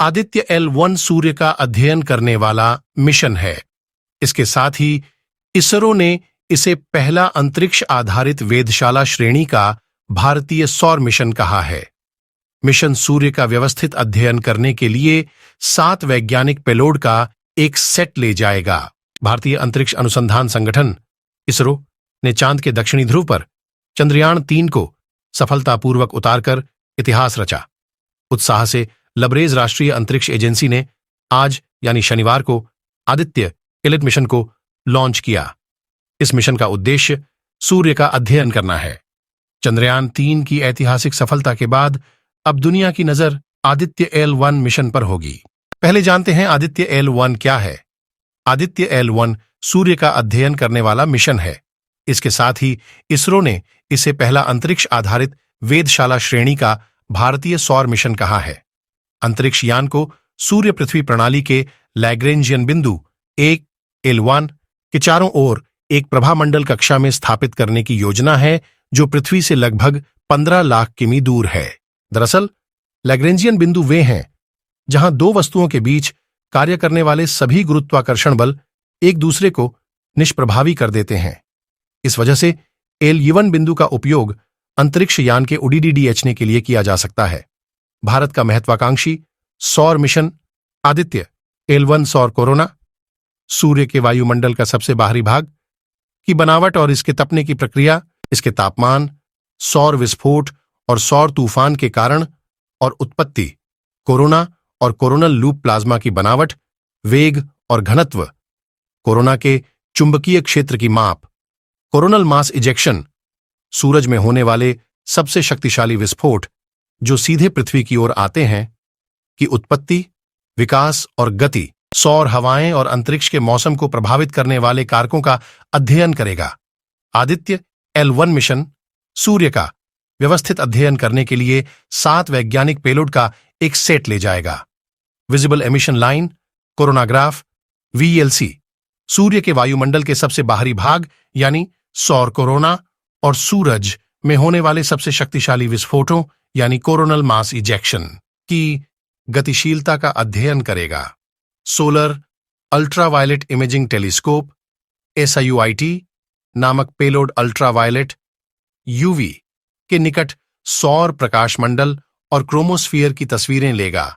Aditya L1 सूर्य का अध्ययन करने वाला मिशन है। इसके साथ ही इसरो ने इसे पहला अंतरिक्ष आधारित वेधशाला श्रेणी का भारतीय सौर मिशन कहा है। मिशन सूर्य का व्यवस्थित अध्ययन करने के लिए 7 वैज्ञानिक पेलोड का एक सेट ले जाएगा। भारतीय अंतरिक्ष अनुसंधान संगठन इसरो ने चांद के दक्षिणी ध्रुव पर चंद्रयान 3 को सफलतापूर्वक उतारकर इतिहास रचा। उत्साह से लबरेज राष्ट्रीय अंतरिक्ष एजेंसी ने आज यानी शनिवार को आदित्य L1 मिशन को लॉन्च किया। इस मिशन का उद्देश्य सूर्य का अध्ययन करना है। चंद्रयान 3 की ऐतिहासिक सफलता के बाद अब दुनिया की नजर आदित्य L1 मिशन पर होगी। पहले जानते हैं आदित्य L1 क्या है। आदित्य L1 सूर्य का अध्ययन करने वाला मिशन है। इसके साथ ही इसरो ने इसे पहला अंतरिक्ष आधारित वेधशाला श्रेणी का भारतीय सौर मिशन कहा है। अंतरिक्ष यान को सूर्य पृथ्वी प्रणाली के लैग्रेंजियन बिंदु 1 L1 के चारों ओर एक प्रभामंडल कक्षा में स्थापित करने की योजना है, जो पृथ्वी से लगभग 15 लाख किमी दूर है। दरअसल लैग्रेंजियन बिंदु वे हैं जहां दो वस्तुओं के बीच कार्य करने वाले सभी गुरुत्वाकर्षण बल एक दूसरे को निष्प्रभावी कर देते हैं। इस वजह से L1 बिंदु का उपयोग अंतरिक्ष यान के उड़ीडीडीएचने के लिए किया जा सकता है। भारत का महत्वाकांक्षी सौर मिशन आदित्य L1 सौर कोरोना सूर्य के वायुमंडल का सबसे बाहरी भाग की बनावट और इसके तपने की प्रक्रिया, इसके तापमान, सौर विस्फोट और सौर तूफान के कारण और उत्पत्ति, कोरोना और कोरोनल लूप प्लाज्मा की बनावट, वेग और घनत्व, कोरोना के चुंबकीय क्षेत्र की माप, कोरोनल मास इजेक्शन, सूरज में होने वाले सबसे शक्तिशाली विस्फोट जो सीधे पृथ्वी की ओर आते हैं की उत्पत्ति, विकास और गति, सौर हवाएं और अंतरिक्ष के मौसम को प्रभावित करने वाले कारकों का अध्ययन करेगा। आदित्य L1 मिशन सूर्य का व्यवस्थित अध्ययन करने के लिए 7 वैज्ञानिक पेलोड का एक सेट ले जाएगा। Visible emission line, coronagraph, VLC, सूर्य के वायुमंडल के सबसे बाहरी भाग यानी सौर कोरोना और सूरज में होने वाले सबसे शक्तिशाली विस्फोटों यानी कोरोनल मास इजेक्शन की गतिशीलता का अध्ययन करेगा। Solar ultraviolet imaging telescope SIUIT नामक पेलोड अल्ट्रावायलेट UV के निकट सौर प्रकाश मंडल और क्रोमोस्फीयर की तस्वीरें लेगा।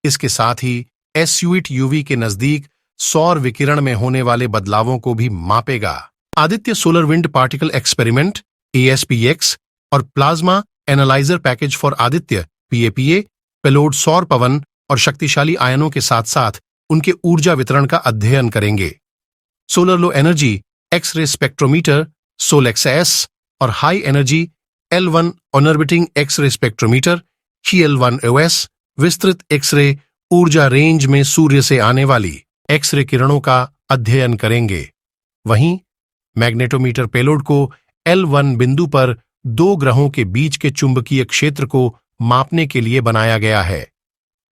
इसके साथ ही SUIT UV के नजदीक सौर विकिरण में होने वाले बदलावों को भी मापेगा। Aditya solar wind particle experiment ASPX और plasma analyser package for Aditya PAPA payload सौर पवन और शक्तिशाली आयनों के साथ साथ उनके ऊर्जा वितरण का अध्ययन करेंगे। Solar low energy x-ray spectrometer SOLEX-S और high energy L1 orbiting x-ray spectrometer HEL1OS विस्तृत एक्स-रे ऊर्जा रेंज में सूर्य से आने वाली एक्स-रे किरणों का अध्ययन करेंगे। वहीं मैग्नेटोमीटर पेलोड को L1 बिंदु पर 2 ग्रहों के बीच के चुंबकीय क्षेत्र को मापने के लिए बनाया गया है।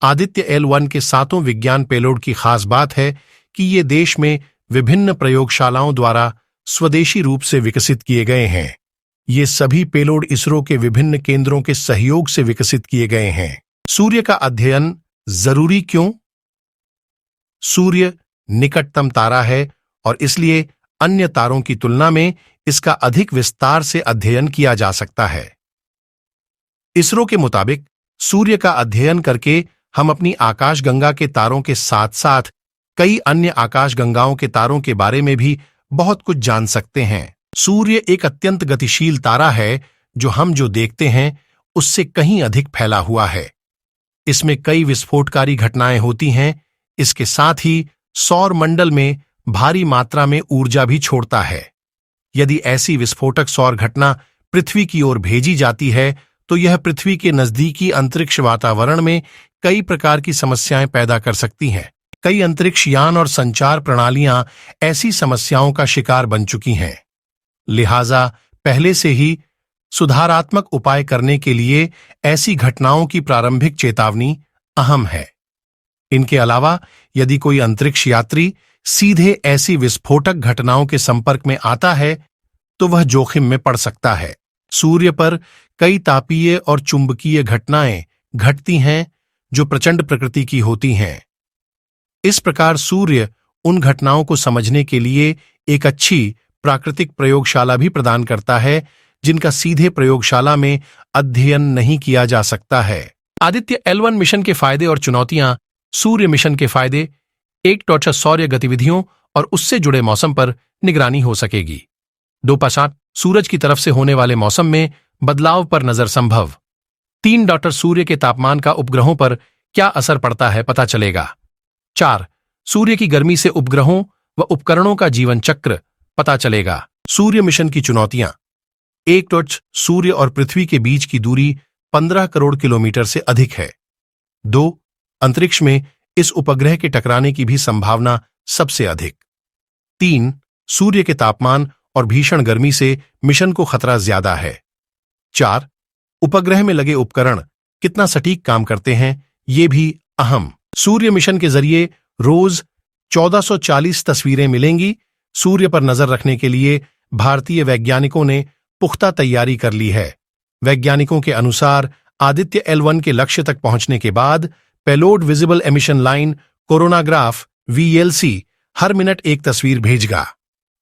आदित्य L1 के 7 विज्ञान पेलोड की खास बात है कि ये देश में विभिन्न प्रयोगशालाओं द्वारा स्वदेशी रूप से विकसित किए गए हैं। ये सभी पेलोड इसरो के विभिन्न केंद्रों के सहयोग से विकसित किए गए हैं। सूर्य का अध्ययन जरूरी क्यों? सूर्य निकटतम तारा है और इसलिए अन्य तारों की तुलना में इसका अधिक विस्तार से अध्ययन किया जा सकता है। इसरो के मुताबिक सूर्य का अध्ययन करके हम अपनी आकाशगंगा के तारों के साथ साथ कई अन्य आकाशगंगाओं के तारों के बारे में भी बहुत कुछ जान सकते हैं। सूर्य एक अत्यंत गतिशील तारा है जो हम जो देखते हैं उससे कहीं अधिक फैला हुआ है। इसमें कई विस्फोटकारी घटनाएं होती हैं। इसके साथ ही सौर मंडल में भारी मात्रा में ऊर्जा भी छोड़ता है। यदि ऐसी विस्फोटक सौर घटना पृथ्वी की ओर भेजी जाती है तो यह पृथ्वी के नजदीकी अंतरिक्ष वातावरण में कई प्रकार की समस्याएं पैदा कर सकती हैं। कई अंतरिक्ष यान और संचार प्रणालियां ऐसी समस्याओं का शिकार बन चुकी हैं। लिहाजा पहले से ही सुधारात्मक उपाय करने के लिए ऐसी घटनाओं की प्रारंभिक चेतावनी अहम है। इनके अलावा यदि कोई अंतरिक्ष यात्री सीधे ऐसी विस्फोटक घटनाओं के संपर्क में आता है तो वह जोखिम में पड़ सकता है। सूर्य पर कई तापीय और चुंबकीय घटनाएं घटती हैं जो प्रचंड प्रकृति की होती हैं। इस प्रकार सूर्य उन घटनाओं को समझने के लिए एक अच्छी प्राकृतिक प्रयोगशाला भी प्रदान करता है जिनका सीधे प्रयोगशाला में अध्ययन नहीं किया जा सकता है। आदित्य L1 मिशन के फायदे और चुनौतियां। सूर्य मिशन के फायदे। 1. सौर्य गतिविधियों और उससे जुड़े मौसम पर निगरानी हो सकेगी। 2. सूरज की तरफ से होने वाले मौसम में बदलाव पर नजर संभव। 3. सूर्य के तापमान का उपग्रहों पर क्या असर पड़ता है पता चलेगा। 4. सूर्य की गर्मी से उपग्रहों व उपकरणों का जीवन चक्र पता चलेगा। सूर्य मिशन की चुनौतियां। 1. सूर्य और पृथ्वी के बीच की दूरी 15 करोड़ किलोमीटर से अधिक है। 2. अंतरिक्ष में इस उपग्रह के टकराने की भी संभावना सबसे अधिक। 3. सूर्य के तापमान और भीषण गर्मी से मिशन को खतरा ज्यादा है। 4. उपग्रह में लगे उपकरण कितना सटीक काम करते हैं ये भी अहम। सूर्य मिशन के जरिए रोज 1440 तस्वीरें मिलेंगी। सूर्य पर नजर रखने के लिए भारतीय वैज्ञानिकों ने पुख्ता तैयारी कर ली है। वैज्ञानिकों के अनुसार आदित्य L1 के लक्ष्य तक पहुंचने के बाद payload visible emission line coronagraph VLC हर मिनट एक तस्वीर भेजेगा।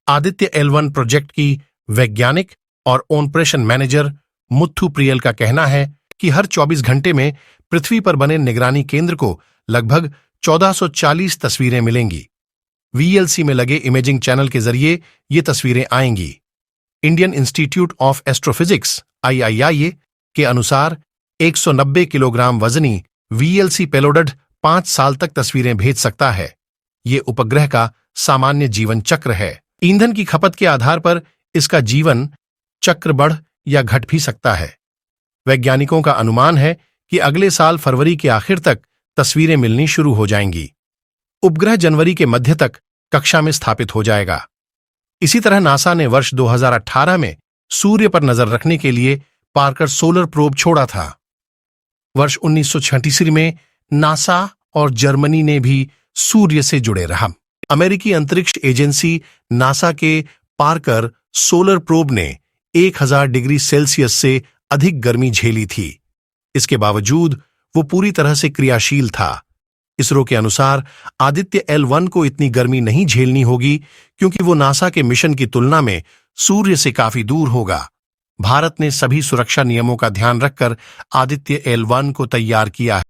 आदित्य L1 प्रोजेक्ट की वैज्ञानिक और ऑपरेशन मैनेजर मुथु प्रियल का कहना है कि हर 24 घंटे में पृथ्वी पर बने निगरानी केंद्र को लगभग 1440 तस्वीरें मिलेंगी। VLC में लगे इमेजिंग चैनल के जरिए ये तस्वीरें आएंगी। Indian institute of astrophysics IIIA के अनुसार 190 किलोग्राम वजनी VLC पेलोड 5 साल तक तस्वीरें भेज सकता है। ये उपग्रह का सामान्य जीवन चक्र है। ईंधन की खपत के आधार पर इसका जीवन चक्र बढ़ या घट भी सकता है। वैज्ञानिकों का अनुमान है कि अगले साल फरवरी के आखिर तक तस्वीरें मिलनी शुरू हो जाएंगी। उपग्रह जनवरी के मध्य तक कक्षा में स्थापित हो जाएगा। इसी तरह नासा ने वर्ष 2018 में सूर्य पर नजर रखने के लिए पार्कर सोलर प्रोब छोड़ा था। वर्ष 1936 में नासा और जर्मनी ने भी सूर्य से जुड़े रहा। अमेरिकी अंतरिक्ष एजेंसी नासा के पार्कर सोलर प्रोब ने 1000 डिग्री सेल्सियस से अधिक गर्मी झेली थी। इसके बावजूद वो पूरी तरह से क्रियाशील था। इसरो के अनुसार आदित्य L1 को इतनी गर्मी नहीं झेलनी होगी क्योंकि वो नासा के मिशन की तुलना में सूर्य से काफी दूर होगा। भारत ने सभी सुरक्षा नियमों का ध्यान रखकर आदित्य L1 को तैयार किया है।